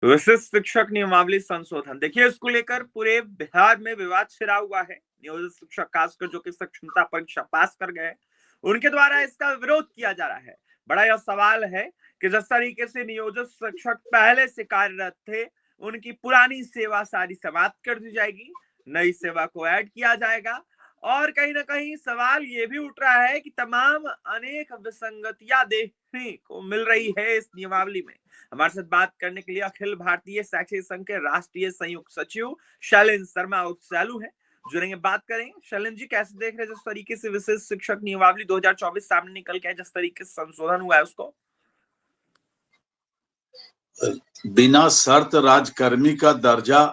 विशिष्ट शिक्षक नियमावली संशोधन, देखिए इसको लेकर पूरे बिहार में विवाद छिड़ा हुआ है। नियोजित शिक्षक खासकर जो कि क्षमता परीक्षा पास कर गए, उनके द्वारा इसका विरोध किया जा रहा है। बड़ा यह सवाल है कि जिस तरीके से नियोजित शिक्षक पहले से कार्यरत थे, उनकी पुरानी सेवा सारी समाप्त कर दी जाएगी, नई सेवा को ऐड किया जाएगा। और कहीं ना कहीं सवाल ये भी उठ रहा है कि तमाम अनेक विसंगतियां देखने को मिल रही है इस नियमावली में। हमारे साथ बात करने के लिए अखिल भारतीय शैक्षिक संघ के राष्ट्रीय संयुक्त सचिव शैलेंद्र शर्मा चालू है, जुड़ेंगे, बात करेंगे। शैलेंद्र जी, कैसे देख रहे हैं जिस तरीके से विशेष शिक्षक नियमावली 2024 सामने निकल के जिस तरीके से संशोधन हुआ है उसको? बिना शर्त राजकर्मी का दर्जा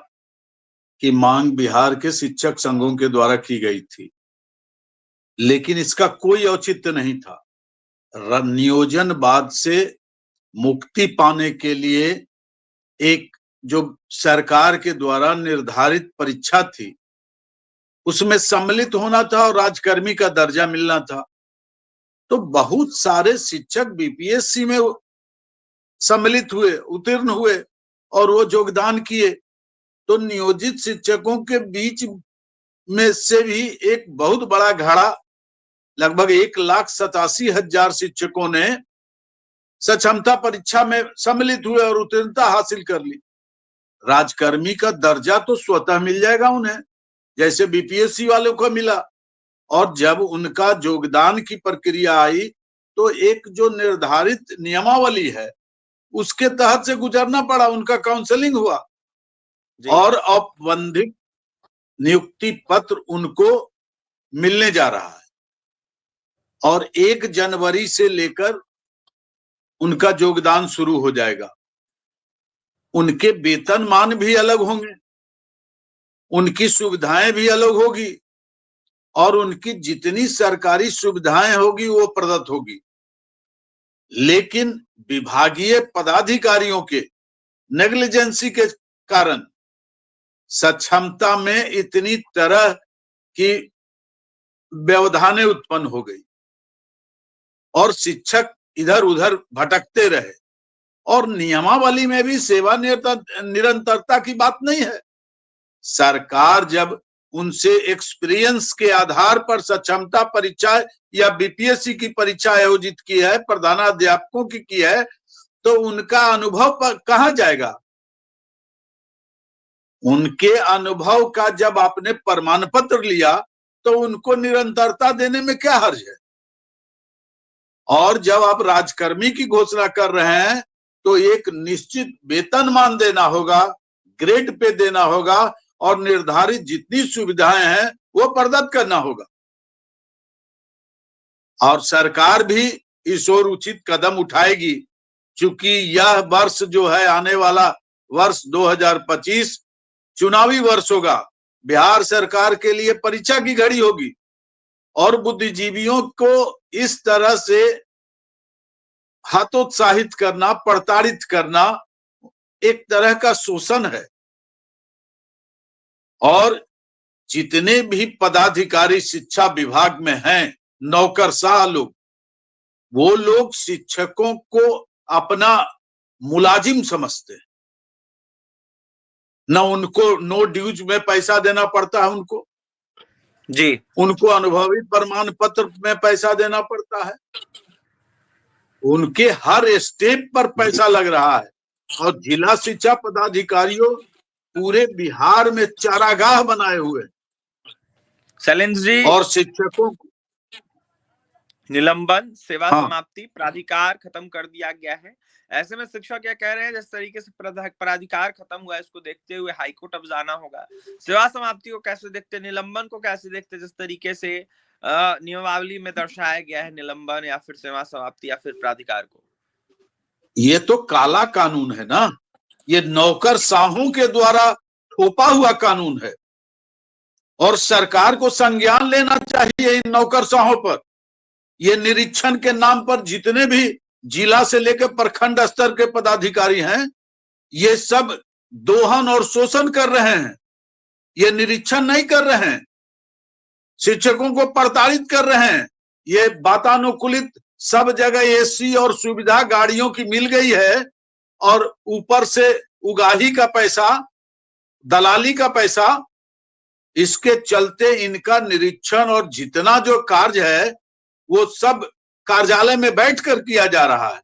की मांग बिहार के शिक्षक संघों के द्वारा की गई थी, लेकिन इसका कोई औचित्य नहीं था। नियोजनवाद से मुक्ति पाने के लिए एक जो सरकार के द्वारा निर्धारित परीक्षा थी, उसमें सम्मिलित होना था और राजकर्मी का दर्जा मिलना था। तो बहुत सारे शिक्षक बीपीएससी में सम्मिलित हुए, उत्तीर्ण हुए और वो योगदान किए। तो नियोजित शिक्षकों के बीच में से भी एक बहुत बड़ा घड़ा, लगभग 1,87,000 शिक्षकों ने सक्षमता परीक्षा में सम्मिलित हुए और उत्तीर्णता हासिल कर ली। राजकर्मी का दर्जा तो स्वतः मिल जाएगा उन्हें, जैसे बीपीएससी वालों को मिला। और जब उनका योगदान की प्रक्रिया आई तो एक जो निर्धारित नियमावली है उसके तहत से गुजरना पड़ा, उनका काउंसलिंग हुआ और औपबंधिक नियुक्ति पत्र उनको मिलने जा रहा है। और 1 जनवरी से लेकर उनका योगदान शुरू हो जाएगा। उनके वेतनमान भी अलग होंगे, उनकी सुविधाएं भी अलग होगी और उनकी जितनी सरकारी सुविधाएं होगी वो प्रदत्त होगी। लेकिन विभागीय पदाधिकारियों के नेग्लिजेंसी के कारण सक्षमता में इतनी तरह की व्यवधानें उत्पन्न हो गई और शिक्षक इधर उधर भटकते रहे। और नियमावली में भी सेवा निरंतरता की बात नहीं है। सरकार जब उनसे एक्सपीरियंस के आधार पर सक्षमता परीक्षा या बीपीएससी की परीक्षा आयोजित की है, प्रधानाध्यापकों की है, तो उनका अनुभव कहां जाएगा? उनके अनुभव का जब आपने प्रमाण पत्र लिया तो उनको निरंतरता देने में क्या हर्ज है? और जब आप राजकर्मी की घोषणा कर रहे हैं तो एक निश्चित वेतनमान देना होगा, ग्रेड पे देना होगा और निर्धारित जितनी सुविधाएं हैं वो प्रदत्त करना होगा। और सरकार भी इस ओर उचित कदम उठाएगी, क्योंकि यह वर्ष जो है, आने वाला वर्ष 2025 चुनावी वर्ष होगा। बिहार सरकार के लिए परीक्षा की घड़ी होगी और बुद्धिजीवियों को इस तरह से हतोत्साहित करना, प्रताड़ित करना एक तरह का शोषण है। और जितने भी पदाधिकारी शिक्षा विभाग में हैं, नौकरशाह लोग, वो लोग शिक्षकों को अपना मुलाजिम समझते हैं। न उनको नो ड्यूज में पैसा देना पड़ता है उनको अनुभवी प्रमाण पत्र में पैसा देना पड़ता है, उनके हर स्टेप पर पैसा लग रहा है। और जिला शिक्षा पदाधिकारियों पूरे बिहार में चारागाह बनाए हुए शैलेंद्र जी, और शिक्षकों को निलंबन, सेवा समाप्ति, प्राधिकार खत्म कर दिया गया है। ऐसे में शिक्षक क्या कह रहे हैं, जिस तरीके से प्राधिकार खत्म हुआ है, इसको देखते हुए हाईकोर्ट अब जाना होगा। सेवा समाप्ति को कैसे देखते, निलंबन को कैसे देखते, जिस तरीके से नियमावली में दर्शाया गया है, निलंबन या फिर सेवा समाप्ति या फिर प्राधिकार को? ये तो काला कानून है ना, ये नौकरशाहों के द्वारा थोपा हुआ कानून है और सरकार को संज्ञान लेना चाहिए इन नौकरशाहों पर। ये निरीक्षण के नाम पर जितने भी जिला से लेकर प्रखंड स्तर के पदाधिकारी हैं, ये सब दोहन और शोषण कर रहे हैं। ये निरीक्षण नहीं कर रहे हैं, शिक्षकों को प्रताड़ित कर रहे हैं। ये वातानुकूलित सब जगह एसी और सुविधा गाड़ियों की मिल गई है और ऊपर से उगाही का पैसा, दलाली का पैसा, इसके चलते इनका निरीक्षण और जितना जो कार्य है वो सब कार्यालय में बैठकर किया जा रहा है।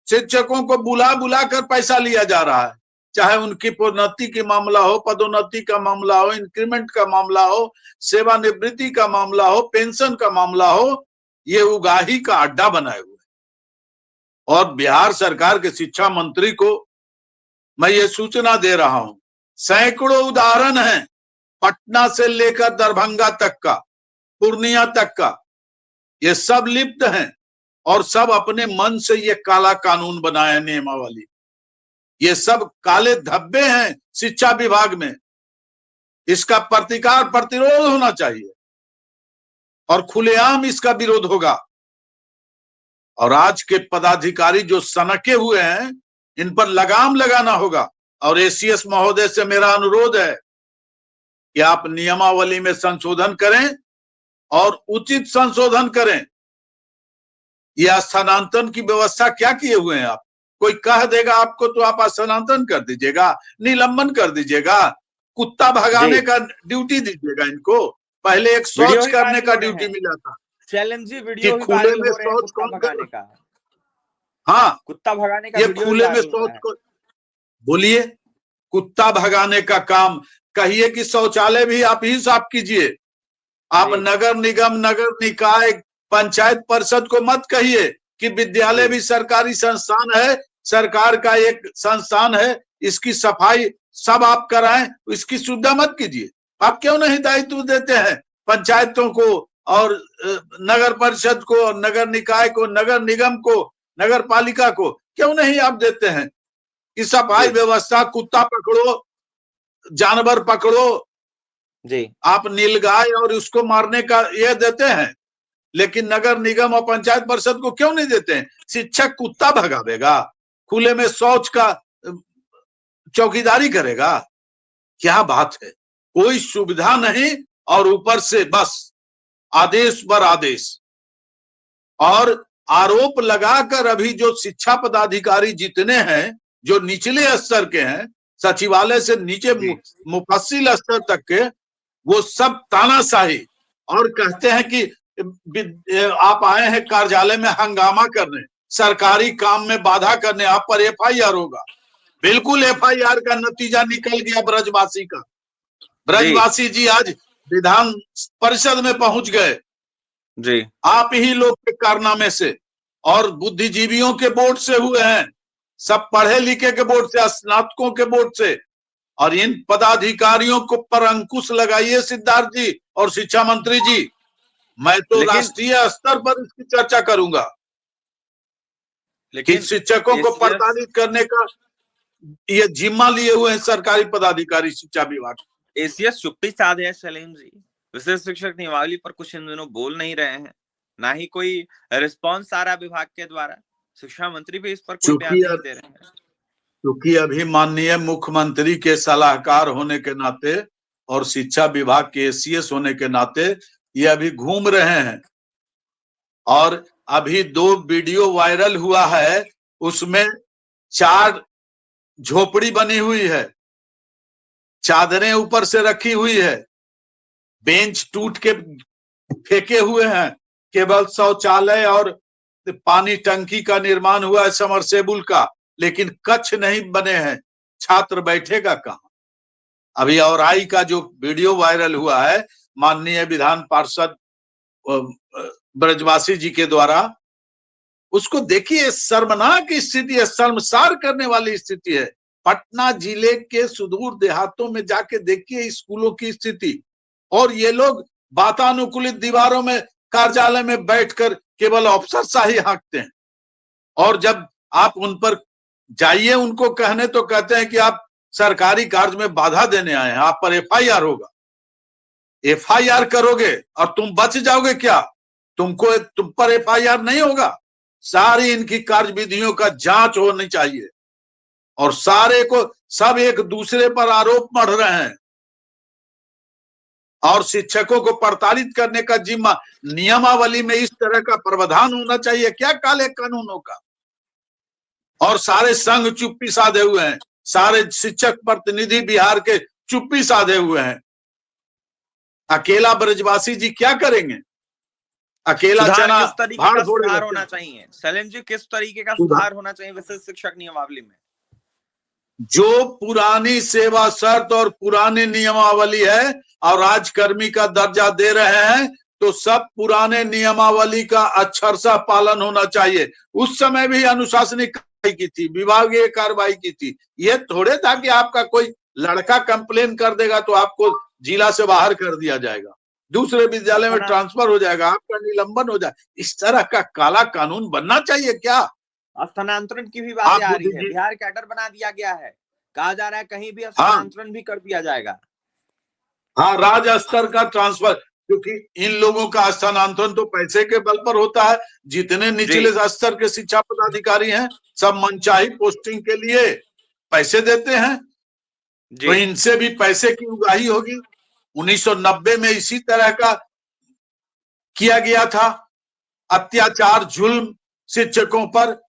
शिक्षकों को बुला बुला कर पैसा लिया जा रहा है, चाहे उनकी प्रोन्नति की मामला हो, पदोन्नति का मामला हो, इंक्रीमेंट का मामला हो, सेवानिवृत्ति का मामला हो, पेंशन का मामला हो, ये उगाही का अड्डा बनाए हुए। और बिहार सरकार के शिक्षा मंत्री को मैं ये सूचना दे रहा हूं, सैकड़ों उदाहरण हैं, पटना से लेकर दरभंगा तक का, पूर्णिया तक का, ये सब लिप्त हैं और सब अपने मन से ये काला कानून बनाया, नियमावली, ये सब काले धब्बे हैं शिक्षा विभाग में। इसका प्रतिकार, प्रतिरोध होना चाहिए और खुलेआम इसका विरोध होगा। और आज के पदाधिकारी जो सनके हुए हैं, इन पर लगाम लगाना होगा। और एसीएस महोदय से मेरा अनुरोध है कि आप नियमावली में संशोधन करें और उचित संशोधन करें। यह स्थानांतरण की व्यवस्था क्या किए हुए हैं आप? कोई कह देगा आपको तो आप स्थानांतरण कर दीजिएगा, निलंबन कर दीजिएगा, कुत्ता भगाने का ड्यूटी दीजिएगा इनको। पहले एक शौच करने का ड्यूटी मिला था कि खुले में शौच कौन भगाने का, हाँ, कुत्ता भगाने का, ये खुले में शौच को बोलिए, कुत्ता भगाने का काम कहिए कि शौचालय भी आप ही साफ कीजिए। आप नगर निगम, नगर निकाय, पंचायत परिषद को मत कहिए कि विद्यालय भी सरकारी संस्थान है, सरकार का एक संस्थान है, इसकी सफाई सब आप कराएं, इसकी सुविधा मत कीजिए। आप क्यों नहीं दायित्व देते हैं पंचायतों को और नगर परिषद को, नगर निकाय को, नगर निगम को, नगर पालिका को क्यों नहीं आप देते हैं कि सफाई व्यवस्था, कुत्ता पकड़ो, जानवर पकड़ो जी, आप नीलगाय और उसको मारने का ये देते हैं, लेकिन नगर निगम और पंचायत परिषद को क्यों नहीं देते हैं? शिक्षक कुत्ता भगावेगा, खुले में शौच का चौकीदारी करेगा? क्या बात है, कोई सुविधा नहीं और ऊपर से बस आदेश पर आदेश। और आरोप लगाकर अभी जो शिक्षा पदाधिकारी जितने हैं, जो निचले स्तर के हैं, सचिवालय से नीचे मुफस्सिल स्तर तक के, वो सब तानाशाही और कहते हैं कि आप आए हैं कार्यालय में हंगामा करने, सरकारी काम में बाधा करने, आप पर एफआईआर होगा। बिल्कुल एफआईआर का नतीजा निकल गया ब्रजवासी का। ब्रजवासी जी आज विधान परिषद में पहुंच गए जी, आप ही लोग के कारनामे से, और बुद्धिजीवियों के वोट से हुए हैं, सब पढ़े लिखे के वोट से, स्नातकों के वोट से। और इन पदाधिकारियों को पर अंकुश लगाइए सिद्धार्थ जी और शिक्षा मंत्री जी। मैं तो राष्ट्रीय स्तर पर इसकी चर्चा करूंगा, लेकिन शिक्षकों को प्रताड़ित करने का ये जिम्मा लिए हुए हैं सरकारी पदाधिकारी शिक्षा विभाग। एसीएस चुप्पी साधे है सलीम जी, विशेष शिक्षक नियमावली पर कुछ इन दिनों बोल नहीं रहे हैं, ना ही कोई रिस्पॉन्स आ रहा विभाग के द्वारा, शिक्षा मंत्री भी इस पर कोई बयान नहीं दे रहे हैं। क्योंकि अभी माननीय मुख्यमंत्री के सलाहकार होने के नाते और शिक्षा विभाग के एसीएस होने के नाते ये अभी घूम रहे हैं। और अभी 2 वीडियो वायरल हुआ है, उसमें 4 झोपड़ी बनी हुई है, चादरें ऊपर से रखी हुई है, बेंच टूट के फेंके हुए हैं, केवल शौचालय और पानी टंकी का निर्माण हुआ है, समरसेबुल का, लेकिन कक्ष नहीं बने हैं। छात्र बैठेगा कहां? अभी औराई का जो वीडियो वायरल हुआ है माननीय विधान पार्षद ब्रजवासी जी के द्वारा, उसको देखिए, शर्मनाक स्थिति, शर्मसार करने वाली स्थिति है। पटना जिले के सुदूर देहातों में जाके देखिए स्कूलों की स्थिति, और ये लोग वातानुकूलित दीवारों में कार्यालय में बैठकर केवल अफसरशाही हाँकते हैं। और जब आप उन पर जाइए उनको कहने, तो कहते हैं कि आप सरकारी कार्य में बाधा देने आए हैं, आप पर एफआईआर होगा। एफआईआर करोगे और तुम बच जाओगे क्या? तुम पर एफआईआर नहीं होगा। सारी इनकी कार्यविधियों का जांच होनी चाहिए, और सारे को सब एक दूसरे पर आरोप मढ़ रहे हैं, और शिक्षकों को प्रताड़ित करने का जिम्मा नियमावली में इस तरह का प्रावधान होना चाहिए क्या काले कानूनों का? और सारे संघ चुप्पी साधे हुए हैं। सारे शिक्षक प्रतिनिधि बिहार के चुप्पी साधे हुए हैं। अकेला ब्रजवासी जी क्या करेंगे? अकेला चना किस तरीके भाड़ का फोड़ेगा सुधार क्या? होना चाहिए शैलेंद्र जी, किस तरीके का सुधार सुधार होना चाहिए विशिष्ट शिक्षक नियमावली में? जो पुरानी सेवा शर्त और पुरानी नियमावली है और राजकर्मी का दर्जा दे रहे हैं, तो सब पुराने नियमावली का अक्षरशः पालन होना चाहिए। उस समय भी अनुशासनिक कार्रवाई की थी, विभागीय कार्रवाई की थी। ये थोड़े था कि आपका कोई लड़का कंप्लेन कर देगा तो आपको जिला से बाहर कर दिया जाएगा, दूसरे विद्यालय में ट्रांसफर हो जाएगा, आपका निलंबन हो जाए। इस तरह का काला कानून बनना चाहिए क्या? स्थानांतरण की भी बातें आ रही है, बुद्धिजीवी बिहार कैडर बना दिया गया है, कहा जा रहा है कहीं भी स्थानांतरण भी कर दिया जाएगा। हाँ, राज्य स्तर का ट्रांसफर, क्योंकि इन लोगों का स्थानांतरण तो पैसे के बल पर होता है। जितने निचले स्तर के शिक्षा पदाधिकारी हैं सब मनचाही पोस्टिंग के लिए पैसे देते हैं, तो इनसे भी पैसे की उगाही होगी। 1990 में इसी तरह का किया गया था, अत्याचार जुल्म शिक्षकों पर,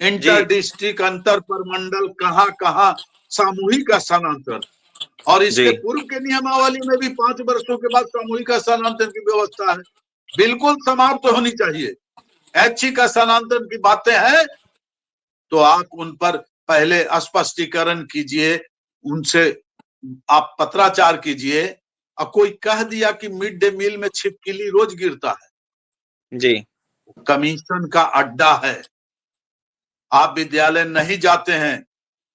इंटर डिस्ट्रिक्ट अंतर परमंडल कहां सामूहिक स्थानांतरण। और इसके पूर्व के नियमावली में भी 5 वर्षों के बाद सामूहिक स्थानांतरण की व्यवस्था है, बिल्कुल समाप्त तो होनी चाहिए। ऐच्छिक स्थानांतरण की बातें हैं तो आप उन पर पहले स्पष्टीकरण कीजिए, उनसे आप पत्राचार कीजिए। और कोई कह दिया कि मिड डे मील में छिपकली रोज गिरता है जी, कमीशन का अड्डा है। आप विद्यालय नहीं जाते हैं,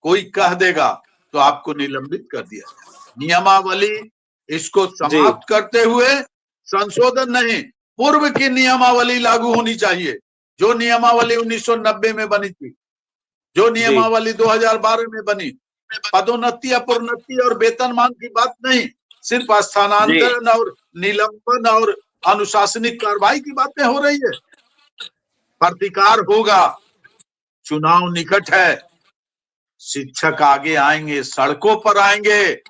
कोई कह देगा तो आपको निलंबित कर दिया जाएगा। नियमावली इसको समाप्त करते हुए संशोधन नहीं, पूर्व की नियमावली लागू होनी चाहिए। जो नियमावली 1990 में बनी थी, जो नियमावली 2012 में बनी, पदोन्नति अपरोन्नति और वेतनमान की बात नहीं, सिर्फ स्थानांतरण और निलंबन और अनुशासनिक कार्रवाई की बातें हो रही है। प्रतिकार होगा, चुनाव निकट है, शिक्षक आगे आएंगे, सड़कों पर आएंगे।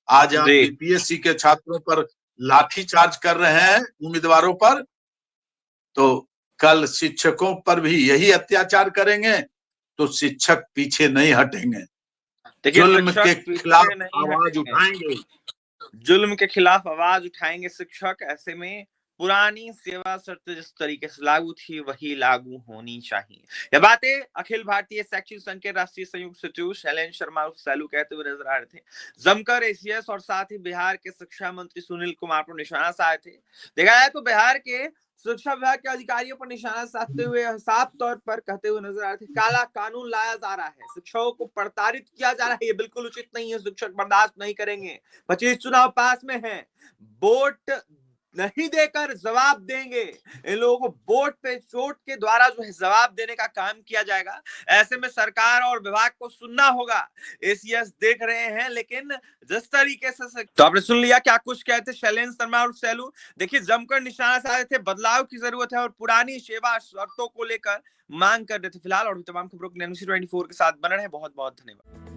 आज आप बीपीएससी के छात्रों पर लाठीचार्ज कर रहे हैं, उम्मीदवारों पर, तो कल शिक्षकों पर भी यही अत्याचार करेंगे तो शिक्षक पीछे नहीं हटेंगे। जुल्म के खिलाफ आवाज उठाएंगे, जुल्म के खिलाफ आवाज उठाएंगे शिक्षक। ऐसे में पुरानी सेवा शर्त जिस तरीके से लागू थी वही लागू होनी चाहिए। यह बातें अखिल भारतीय शैक्षिक संघ के राष्ट्रीय संयुक्त सचिव शैलेंद्र शर्मा सैलू कहते हुए नजर आ रहे थे। जमकर एसीएस और साथ ही बिहार के शिक्षा मंत्री सुनील कुमार पर निशाना साधे थे। देखा जाए तो बिहार के शिक्षा विभाग के अधिकारियों पर निशाना साधते हुए साफ तौर पर कहते हुए नजर आ रहे थे काला कानून लाया जा रहा है, शिक्षकों को प्रताड़ित किया जा रहा है, ये बिल्कुल उचित नहीं है, शिक्षक बर्दाश्त नहीं करेंगे। 25 चुनाव पास में है, वोट नहीं देकर जवाब देंगे, इन लोगों को वोट पे चोट के द्वारा जो है जवाब देने का काम किया जाएगा। ऐसे में सरकार और विभाग को सुनना होगा। एसीएस देख रहे हैं, लेकिन जिस तरीके से तो आपने सुन लिया क्या कुछ कहते शैलेंद्र शर्मा और सैलू। देखिए जमकर निशाना साधे थे, बदलाव की जरूरत है और पुरानी सेवा शर्तों को लेकर मांग कर रहे थे। फिलहाल और तमाम खबरों के लिए NBC 24 के साथ बने रहे। बहुत बहुत धन्यवाद।